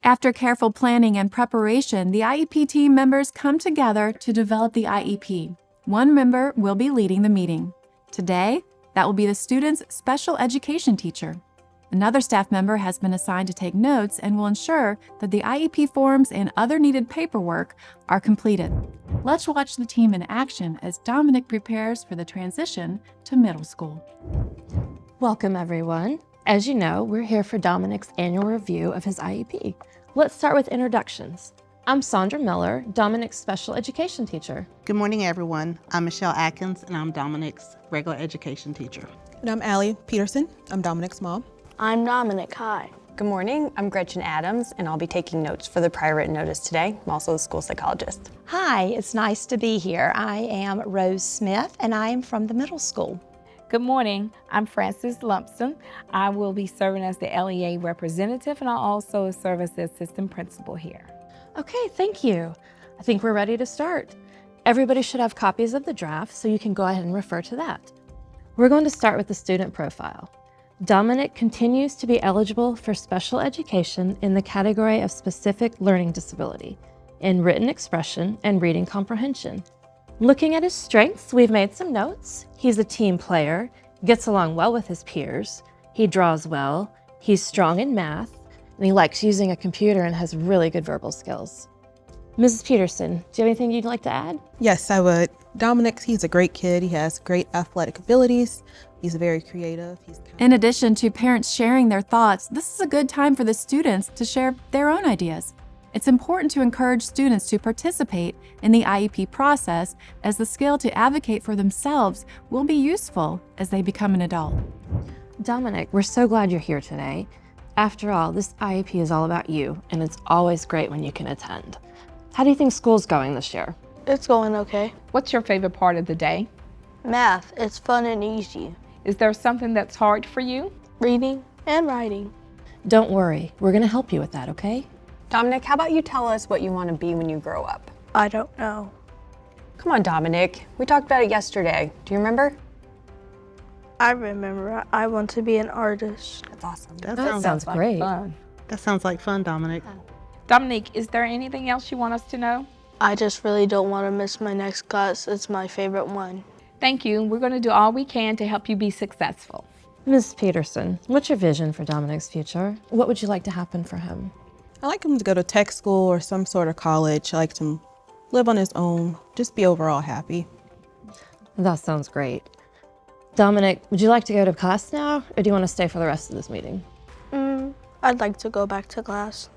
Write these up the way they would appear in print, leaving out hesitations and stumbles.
After careful planning and preparation, the IEP team members come together to develop the IEP. One member will be leading the meeting. Today, that will be the student's special education teacher. Another staff member has been assigned to take notes and will ensure that the IEP forms and other needed paperwork are completed. Let's watch the team in action as Dominic prepares for the transition to middle school. Welcome, everyone. As you know, we're here for Dominic's annual review of his IEP. Let's start with introductions. I'm Sandra Miller, Dominic's special education teacher. Good morning, everyone. I'm Michelle Atkins, and I'm Dominic's regular education teacher. And I'm Allie Peterson. I'm Dominic's mom. I'm Dominic. Hi. Good morning. I'm Gretchen Adams, and I'll be taking notes for the prior written notice today. I'm also the school psychologist. Hi, it's nice to be here. I am Rose Smith, and I am from the middle school. Good morning. I'm Frances Lumpson. I will be serving as the LEA representative, and I'll also serve as the assistant principal here. Okay, thank you. I think we're ready to start. Everybody should have copies of the draft, so you can go ahead and refer to that. We're going to start with the student profile. Dominic continues to be eligible for special education in the category of specific learning disability, in written expression and reading comprehension. Looking at his strengths, we've made some notes. He's a team player, gets along well with his peers, he draws well, he's strong in math, and he likes using a computer and has really good verbal skills. Mrs. Peterson, do you have anything you'd like to add? Yes, I would. Dominic, he's a great kid. He has great athletic abilities. He's very creative. In addition to parents sharing their thoughts, this is a good time for the students to share their own ideas. It's important to encourage students to participate in the IEP process, as the skill to advocate for themselves will be useful as they become an adult. Dominic, we're so glad you're here today. After all, this IEP is all about you, and it's always great when you can attend. How do you think school's going this year? It's going okay. What's your favorite part of the day? Math. It's fun and easy. Is there something that's hard for you? Reading and writing. Don't worry, we're gonna help you with that, okay? Dominic, how about you tell us what you want to be when you grow up? I don't know. Come on, Dominic. We talked about it yesterday. Do you remember? I remember. I want to be an artist. That's awesome. That Sounds great. Fun. That sounds like fun, Dominic. Dominic, is there anything else you want us to know? I just really don't want to miss my next class. It's my favorite one. Thank you. We're going to do all we can to help you be successful. Ms. Peterson, what's your vision for Dominic's future? What would you like to happen for him? I like him to go to tech school or some sort of college. I like him to live on his own, just be overall happy. That sounds great. Dominic, would you like to go to class now, or do you want to stay for the rest of this meeting? I'd like to go back to class.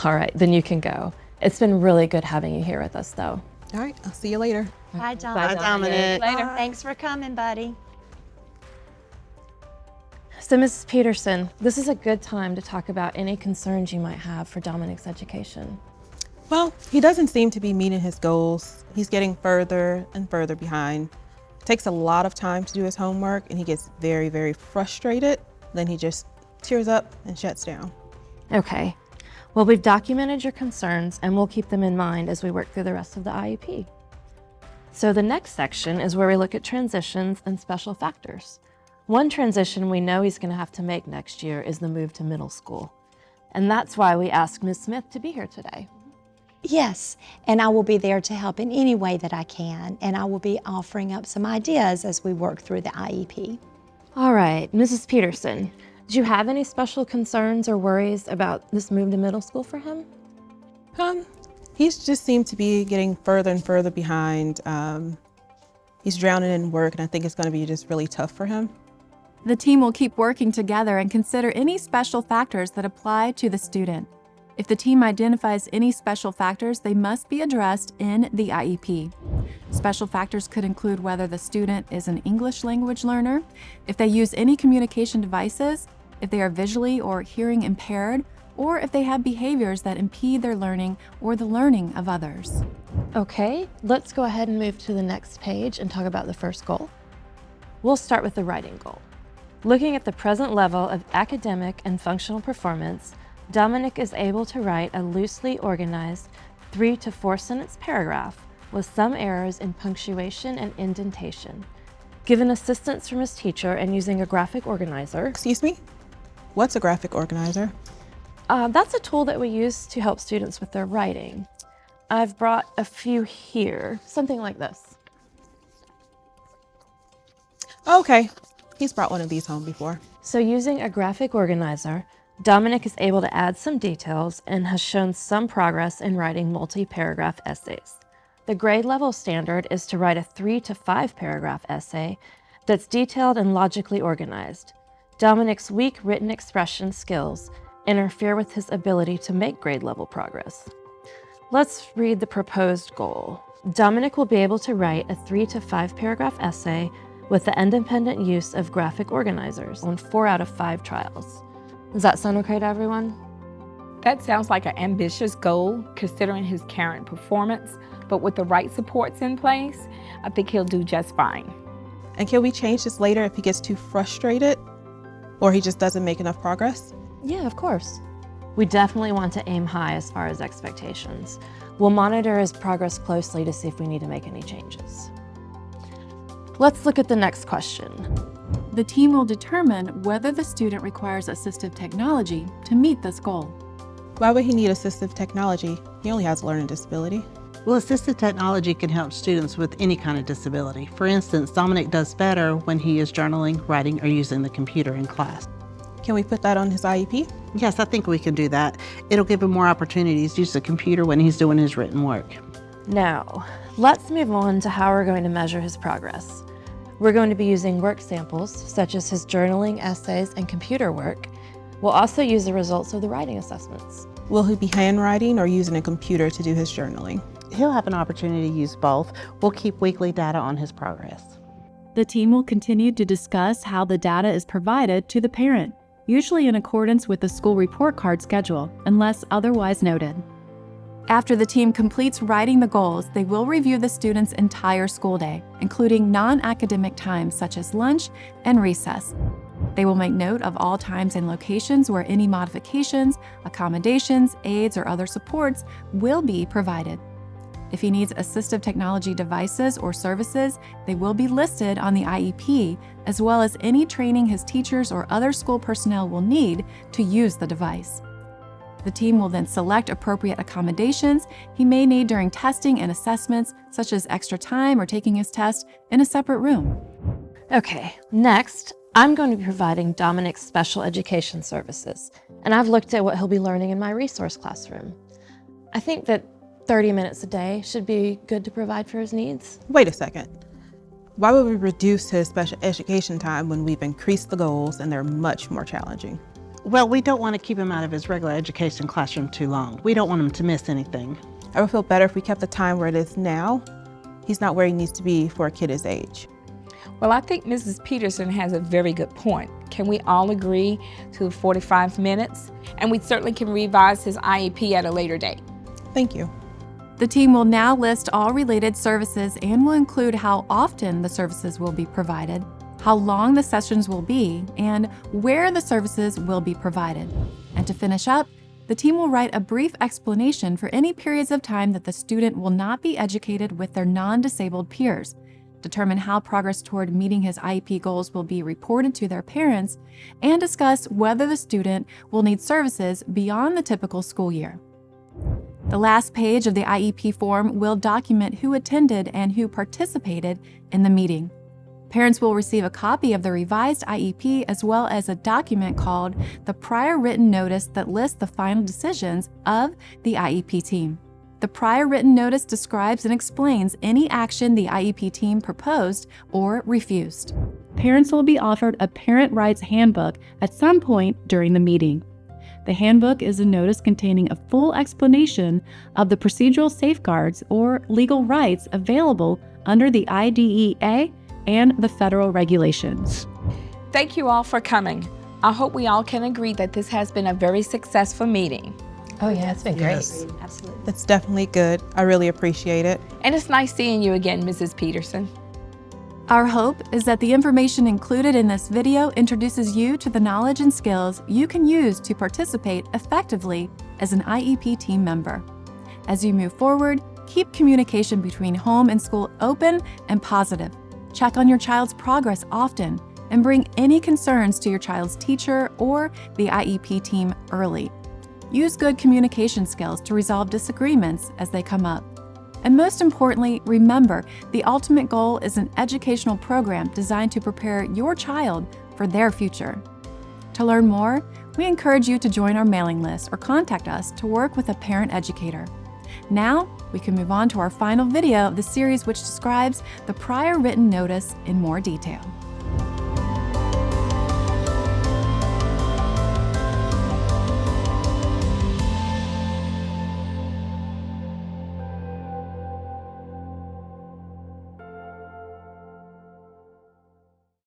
All right, then you can go. It's been really good having you here with us, though. All right, I'll see you later. Bye, Dominic. Bye, Dominic. Later. Thanks for coming, buddy. So, Mrs. Peterson, this is a good time to talk about any concerns you might have for Dominic's education. Well, he doesn't seem to be meeting his goals. He's getting further and further behind. It takes a lot of time to do his homework, and he gets very, very frustrated. Then he just tears up and shuts down. Okay. Well, we've documented your concerns, and we'll keep them in mind as we work through the rest of the IEP. So the next section is where we look at transitions and special factors. One transition we know he's going to have to make next year is the move to middle school. And that's why we asked Ms. Smith to be here today. Yes, and I will be there to help in any way that I can, and I will be offering up some ideas as we work through the IEP. All right, Mrs. Peterson, do you have any special concerns or worries about this move to middle school for him? He's just seemed to be getting further and further behind. He's drowning in work, and I think it's going to be just really tough for him. The team will keep working together and consider any special factors that apply to the student. If the team identifies any special factors, they must be addressed in the IEP. Special factors could include whether the student is an English language learner, if they use any communication devices, if they are visually or hearing impaired, or if they have behaviors that impede their learning or the learning of others. Okay, let's go ahead and move to the next page and talk about the first goal. We'll start with the writing goal. Looking at the present level of academic and functional performance, Dominic is able to write a loosely organized 3 to 4 sentence paragraph with some errors in punctuation and indentation. Given assistance from his teacher and using a graphic organizer. Excuse me? What's a graphic organizer? That's a tool that we use to help students with their writing. I've brought a few here, something like this. Okay, he's brought one of these home before. So using a graphic organizer, Dominic is able to add some details and has shown some progress in writing multi-paragraph essays. The grade level standard is to write a 3 to 5 paragraph essay that's detailed and logically organized. Dominic's weak written expression skills interfere with his ability to make grade level progress. Let's read the proposed goal. Dominic will be able to write a 3 to 5 paragraph essay with the independent use of graphic organizers on 4 out of 5 trials. Does that sound okay to everyone? That sounds like an ambitious goal considering his current performance, but with the right supports in place, I think he'll do just fine. And can we change this later if he gets too frustrated or he just doesn't make enough progress? Yeah, of course. We definitely want to aim high as far as expectations. We'll monitor his progress closely to see if we need to make any changes. Let's look at the next question. The team will determine whether the student requires assistive technology to meet this goal. Why would he need assistive technology? He only has a learning disability. Well, assistive technology can help students with any kind of disability. For instance, Dominic does better when he is journaling, writing, or using the computer in class. Can we put that on his IEP? Yes, I think we can do that. It'll give him more opportunities to use the computer when he's doing his written work. Now, let's move on to how we're going to measure his progress. We're going to be using work samples, such as his journaling, essays, and computer work. We'll also use the results of the writing assessments. Will he be handwriting or using a computer to do his journaling? He'll have an opportunity to use both. We'll keep weekly data on his progress. The team will continue to discuss how the data is provided to the parent, usually in accordance with the school report card schedule, unless otherwise noted. After the team completes writing the goals, they will review the student's entire school day, including non-academic times such as lunch and recess. They will make note of all times and locations where any modifications, accommodations, aids, or other supports will be provided. If he needs assistive technology devices or services, they will be listed on the IEP, as well as any training his teachers or other school personnel will need to use the device. The team will then select appropriate accommodations he may need during testing and assessments, such as extra time or taking his test in a separate room. Okay, next, I'm going to be providing Dominic's special education services, and I've looked at what he'll be learning in my resource classroom. I think that 30 minutes a day should be good to provide for his needs. Wait a second. Why would we reduce his special education time when we've increased the goals and they're much more challenging? Well, we don't want to keep him out of his regular education classroom too long. We don't want him to miss anything. I would feel better if we kept the time where it is now. He's not where he needs to be for a kid his age. Well, I think Mrs. Peterson has a very good point. Can we all agree to 45 minutes? And we certainly can revise his IEP at a later date. Thank you. The team will now list all related services and will include how often the services will be provided, how long the sessions will be, and where the services will be provided. And to finish up, the team will write a brief explanation for any periods of time that the student will not be educated with their non-disabled peers, determine how progress toward meeting his IEP goals will be reported to their parents, and discuss whether the student will need services beyond the typical school year. The last page of the IEP form will document who attended and who participated in the meeting. Parents will receive a copy of the revised IEP as well as a document called the prior written notice that lists the final decisions of the IEP team. The prior written notice describes and explains any action the IEP team proposed or refused. Parents will be offered a parent rights handbook at some point during the meeting. The handbook is a notice containing a full explanation of the procedural safeguards or legal rights available under the IDEA and the federal regulations. Thank you all for coming. I hope we all can agree that this has been a very successful meeting. Oh yeah, it's been great. Absolutely. That's definitely good. I really appreciate it. And it's nice seeing you again, Mrs. Peterson. Our hope is that the information included in this video introduces you to the knowledge and skills you can use to participate effectively as an IEP team member. As you move forward, keep communication between home and school open and positive. Check on your child's progress often and bring any concerns to your child's teacher or the IEP team early. Use good communication skills to resolve disagreements as they come up. And most importantly, remember, the ultimate goal is an educational program designed to prepare your child for their future. To learn more, we encourage you to join our mailing list or contact us to work with a parent educator. Now, we can move on to our final video of the series, which describes the prior written notice in more detail.